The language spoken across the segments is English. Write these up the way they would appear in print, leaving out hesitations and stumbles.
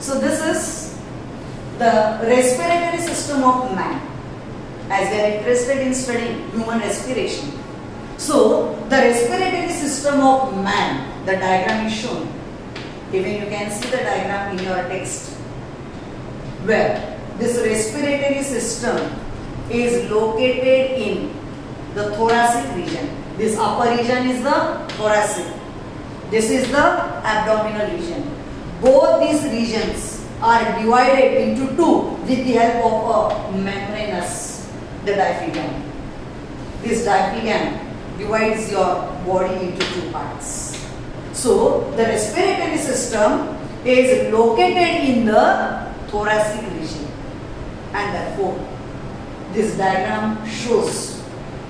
So this is the respiratory system of man, as we are interested in studying human respiration. So the respiratory system of man, the diagram is shown. Even you can see the diagram in your text, where this respiratory system is located in the thoracic region. This upper region is the thoracic. This is the abdominal region. Both these regions are divided into two with the help of a membranous, the diaphragm. This diaphragm divides your body into two parts. So the respiratory system is located in the thoracic region, and therefore this diagram shows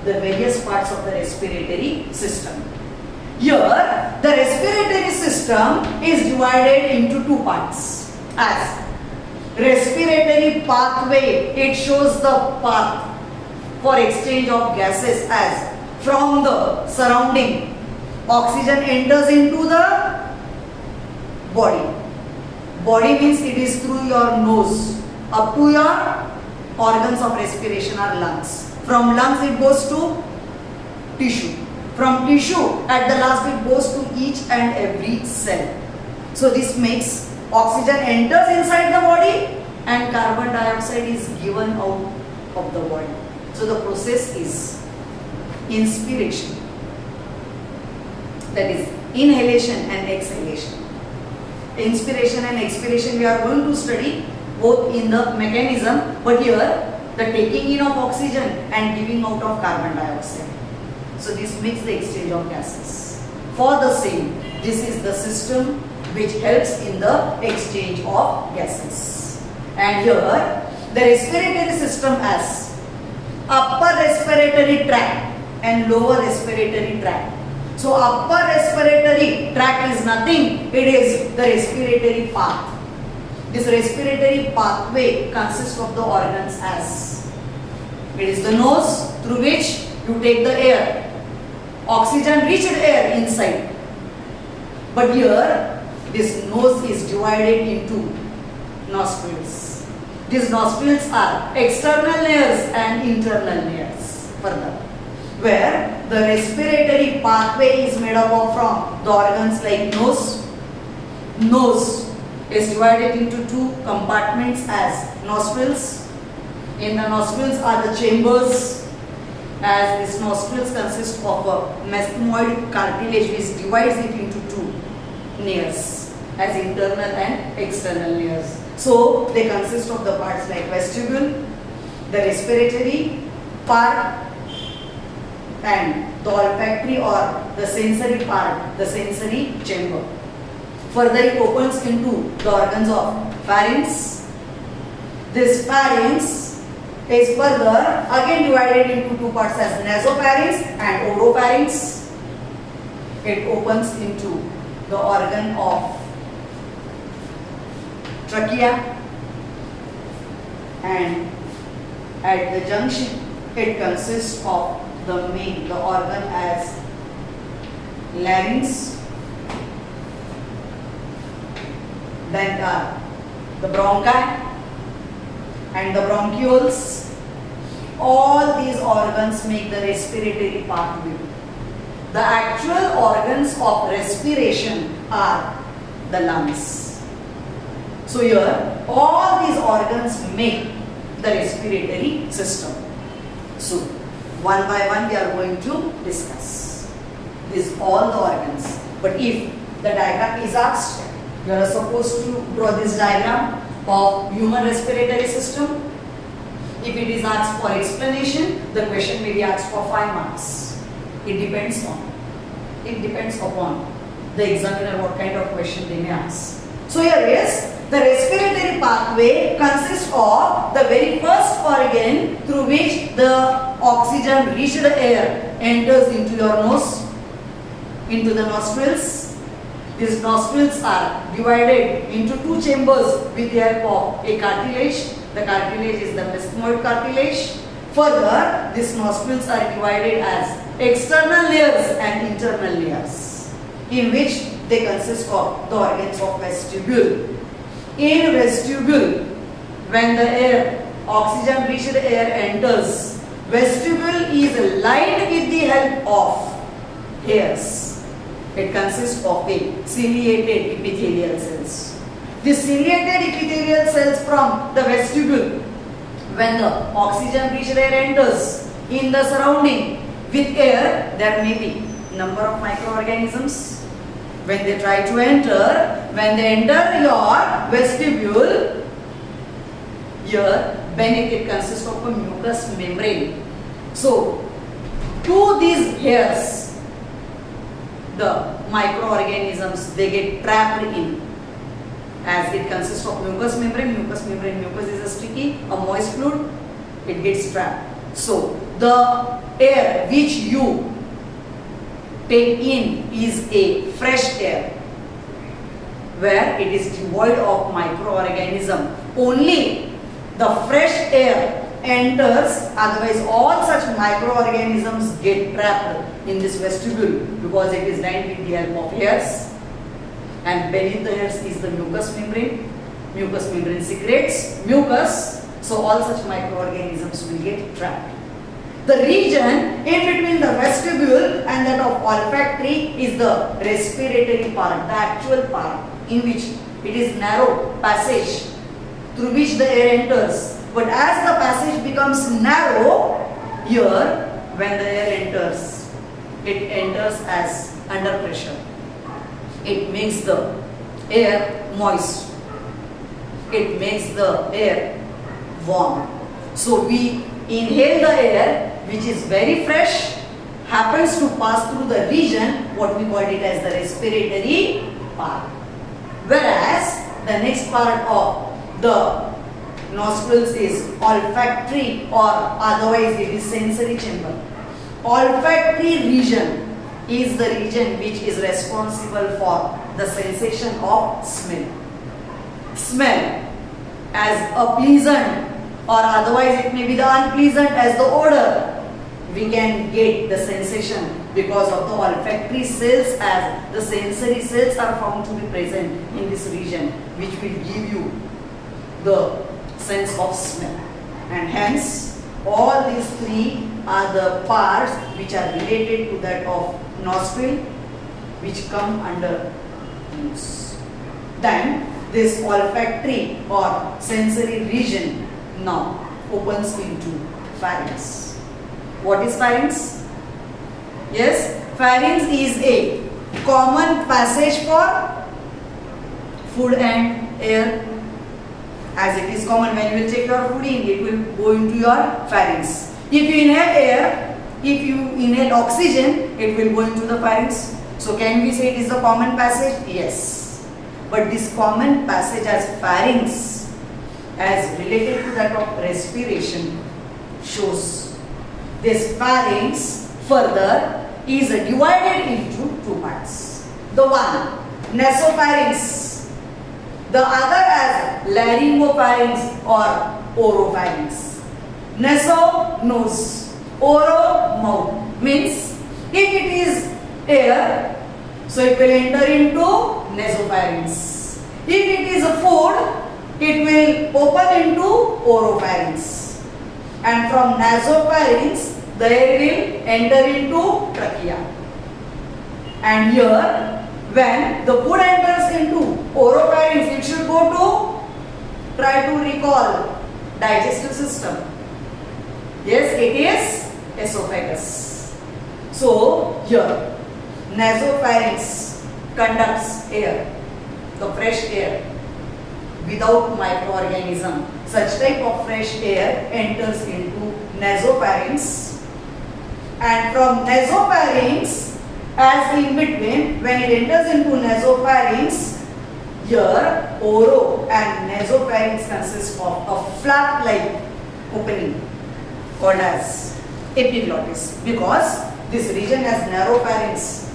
the various parts of the respiratory system. Here the respiratory system is divided into two parts as respiratory pathway. It shows the path for exchange of gases, as from the surrounding oxygen enters into the body. Body means it is through your nose up to your organs of respiration or lungs. From lungs it goes to tissue. From tissue at the last it goes to each and every cell. So this makes oxygen enters inside the body and carbon dioxide is given out of the body. So the process is inspiration, that is inhalation and exhalation. Inspiration and expiration we are going to study both in the mechanism, but here the taking in of oxygen and giving out of carbon dioxide. So this makes the exchange of gases. For the same, this is the system which helps in the exchange of gases. And here the respiratory system has upper respiratory tract and lower respiratory tract. So upper respiratory tract is nothing, it is the respiratory path. This respiratory pathway consists of the organs as it is the nose through which you take the air. Oxygen reached air inside. But here this nose is divided into nostrils. These nostrils are external layers and internal layers further, where the respiratory pathway is made up of from the organs like nose. Nose is divided into two compartments as nostrils. In the nostrils are the chambers, as these nostrils consist of a mesthmoid cartilage which divides it into two layers as internal and external layers. So they consist of the parts like vestibule, the respiratory part, and the olfactory or the sensory part, the sensory chamber. Further it opens into the organs of pharynx. This pharynx is further again divided into two parts as nasopharynx and oropharynx. It opens into the organ of trachea, and at the junction it consists of the organ as larynx. Then the bronchi and the bronchioles. All these organs make the respiratory pathway. The actual organs of respiration are the lungs. So here all these organs make the respiratory system. So one by one we are going to discuss these all the organs. But if the diagram is asked, you are supposed to draw this diagram of human respiratory system. If it is asked for explanation, the question may be asked for 5 marks. It depends upon the examiner what kind of question they may ask. So here is the respiratory pathway consists of the very first organ through which the oxygen reached the air enters into your nose, into the nostrils. These nostrils are divided into two chambers with the help of a cartilage. The cartilage is the mesthmoid cartilage. Further, these nostrils are divided as external layers and internal layers, in which they consist of the organs of vestibule. in vestibule, when the air, oxygen rich air enters, vestibule is lined with the help of hairs. It consists of a ciliated epithelial cells. The ciliated epithelial cells from the vestibule, when the oxygen rich air enters in the surrounding with air, there may be number of microorganisms. When they try to enter, when they enter your vestibule, here beneath it consists of a mucous membrane. So, to these hairs, the microorganisms, they get trapped in. As it consists of mucous membrane, mucus is a sticky, a moist fluid, it gets trapped. So, the air which you take in is a fresh air, where it is devoid of microorganism. Only the fresh air enters, otherwise all such microorganisms get trapped in this vestibule because it is lined with the help of hairs, and beneath the hairs is the mucous membrane. Mucous membrane secretes mucus, so all such microorganisms will get trapped. The region in between the vestibule and that of olfactory is the respiratory part, the actual part in which it is narrow passage through which the air enters. But as the passage becomes narrow, here when the air enters, it enters as under pressure. It makes the air moist. It makes the air warm. So we inhale the air which is very fresh, happens to pass through the region, what we call it as the respiratory part. Whereas the next part of the nostrils is olfactory, or otherwise it is sensory chamber. Olfactory region is the region which is responsible for the sensation of smell. Smell as a pleasant, or otherwise it may be the unpleasant as the odor. We can get the sensation because of the olfactory cells, as the sensory cells are found to be present in this region, which will give you the sense of smell. And hence all these three are the parts which are related to that of nostril, which come under nose. Then this olfactory or sensory region now opens into pharynx. What is pharynx? Yes, pharynx is a common passage for food and air. As it is common, when you will take your food in, it will go into your pharynx. If you inhale air, if you inhale oxygen, it will go into the pharynx. So can we say it is a common passage? Yes. But this common passage as pharynx, as related to that of respiration, shows this pharynx further is divided into two parts. The one, nasopharynx, the other as laryngopharynx or oropharynx. Naso, nose, oro, mouth. Means if it is air, so it will enter into nasopharynx. If it is a food, it will open into oropharynx. And from nasopharynx, the air will enter into trachea. And here, when the food enters into oropharynx, it should go to, try to recall, digestive system. Yes, it is esophagus. So, here, nasopharynx conducts air, the fresh air, without microorganism. Such type of fresh air enters into nasopharynx, and from nasopharynx, as in between, when it enters into nasopharynx, here oro and nasopharynx consist of a flap-like opening called as epiglottis, because this region as narrow pharynx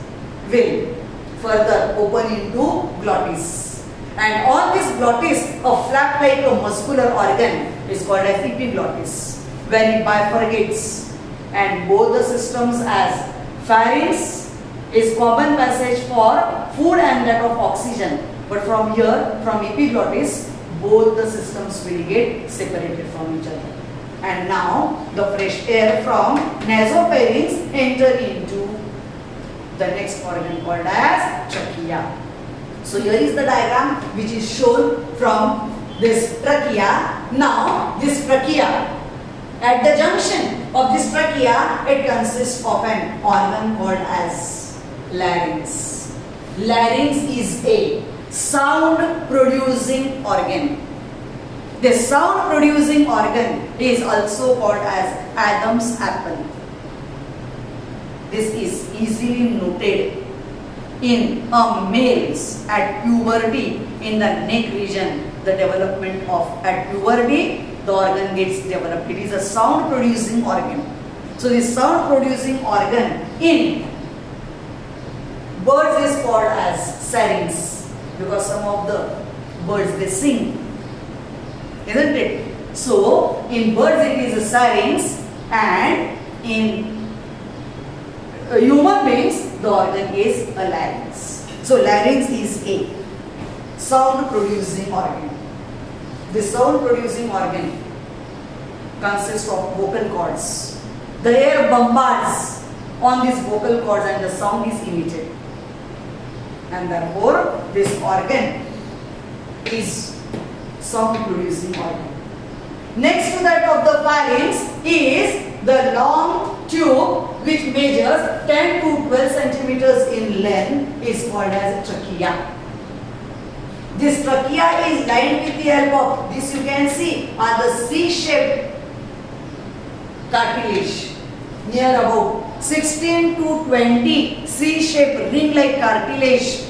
will further open into glottis. And on this glottis, a flap-like muscular organ is called as epiglottis, when it bifurcates, and both the systems as pharynx is common passage for food and that of oxygen, But from here, from epiglottis, both the systems will get separated from each other. And now the fresh air from nasopharynx enter into the next organ called as trachea. So here is the diagram which is shown from this trachea. Now this trachea, at the junction of this trachea, it consists of an organ called as larynx. Larynx is a sound producing organ. The sound producing organ is also called as Adam's apple. This is easily noted in males at puberty in the neck region. The development of at puberty, the organ gets developed. It is a sound producing organ. So this sound producing organ in birds is called as syrinx, because some of the birds they sing, isn't it? So in birds it is a syrinx, and in human beings the organ is a larynx. So larynx is a sound producing organ. This sound producing organ consists of vocal cords. The air bombards on these vocal cords and the sound is emitted. And therefore this organ is sound producing organ. Next to that of the pharynx is the long tube which measures 10 to 12 centimeters in length, is called as trachea. This trachea is lined with the help of, this you can see, are the C-shaped cartilage near about 16 to 20 C-shaped ring-like cartilage.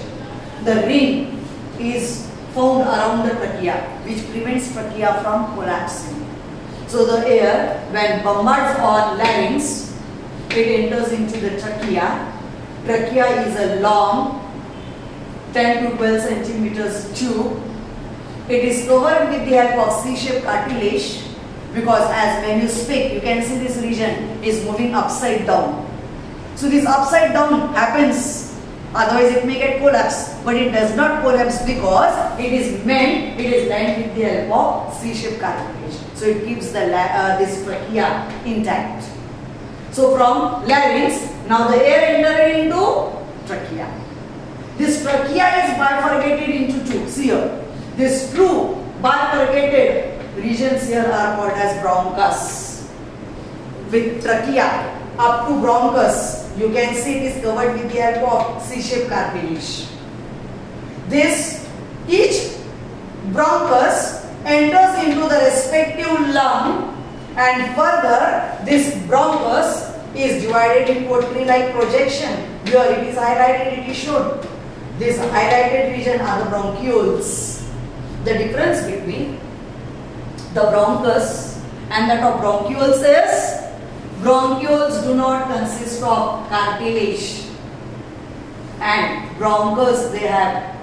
The ring is found around the trachea, which prevents trachea from collapsing. So the air, when bombards on larynx, it enters into the trachea. Trachea is a long 10 to 12 centimeters tube. It is covered with the help of C-shaped cartilage, because as when you speak, you can see this region is moving upside down. So this upside down happens, otherwise it may get collapse, but it does not collapse because it is lined with the help of C-shaped cartilage. So it keeps the this trachea intact. So from larynx, now the air entering into trachea. This trachea is bifurcated into two. See here, these two bifurcated regions here are called as bronchus. With trachea up to bronchus, you can see it is covered with the help of C-shaped cartilage. This each bronchus enters into the respective lung, and further this bronchus is divided into a tree-like projection. Here it is highlighted, it is shown. This highlighted region are the bronchioles. The difference between the bronchus and that of bronchioles is, bronchioles do not consist of cartilage, and bronchus they have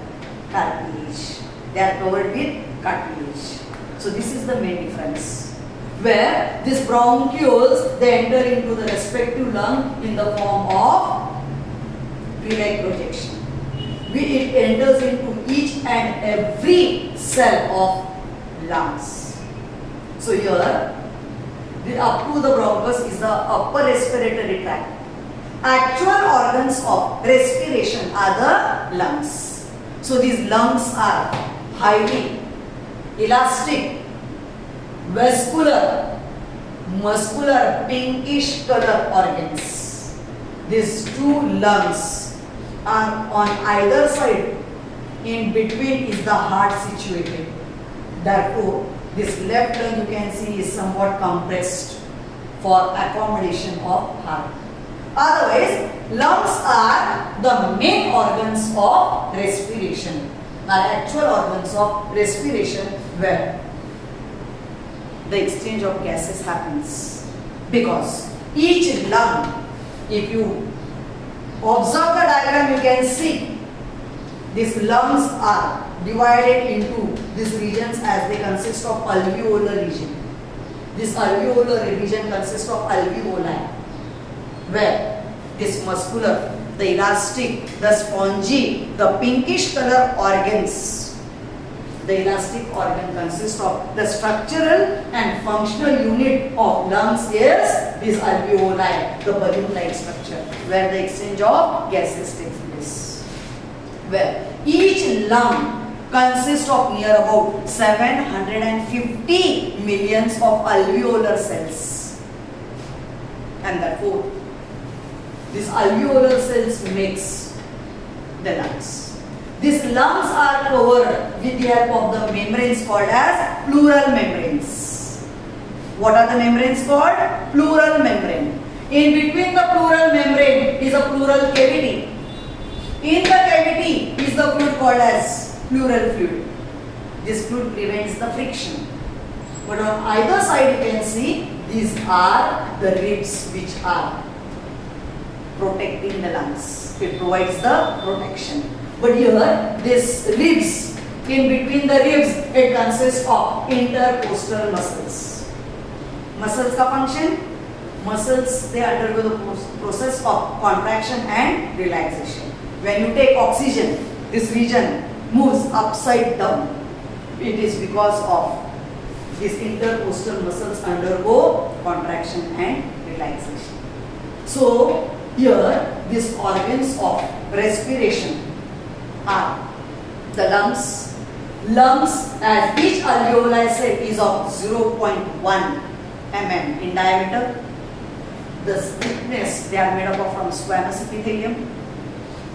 cartilage. They are covered with cartilage. So this is the main difference, where these bronchioles they enter into the respective lung in the form of tree-like projection. It enters into each and every cell of lungs. So here, up to the bronchus is the upper respiratory tract. Actual organs of respiration are the lungs. So these lungs are highly elastic, vascular, muscular, pinkish color organs. These two lungs are on either side. In between is the heart situated. Therefore, this left lung you can see is somewhat compressed for accommodation of heart. Otherwise, lungs are the main organs of respiration, are actual organs of respiration, where the exchange of gases happens. Because each lung, if you observe the diagram, you can see these lungs are divided into these regions as they consist of alveolar region. This alveolar region consists of alveoli, where this muscular the elastic, the spongy, the pinkish color organs. The elastic organ consists of the structural and functional unit of lungs is this alveoli, the balloon-like structure, where the exchange of gases takes place. Where each lung consists of near about 750 millions of alveolar cells. And therefore, these alveolar cells makes the lungs. These lungs are covered with the help of the membranes called as pleural membranes. What are the membranes called? Pleural membrane. In between the pleural membrane is a pleural cavity. In the cavity is the fluid called as pleural fluid. This fluid prevents the friction. But on either side you can see these are the ribs which are protecting the lungs. It provides the protection. But here, this ribs, in between the ribs, it consists of intercostal muscles. Muscles ka function? Muscles, they undergo the process of contraction and relaxation. When you take oxygen, this region moves upside down. It is because of these intercostal muscles undergo contraction and relaxation. So, here, these organs of respiration are the lungs. Lungs, as each alveoli cell is of 0.1 mm in diameter. The thickness, they are made up of from squamous epithelium.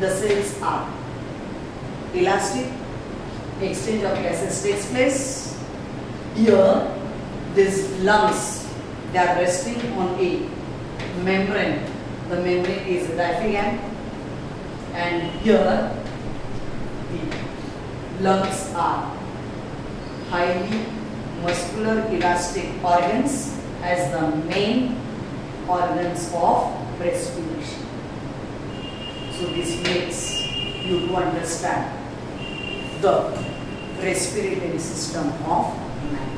The cells are elastic. Exchange of gases takes place. Here, these lungs, they are resting on a membrane. The membrane is diaphragm. And here, the lungs are highly muscular elastic organs as the main organs of respiration. So this makes you to understand the respiratory system of man.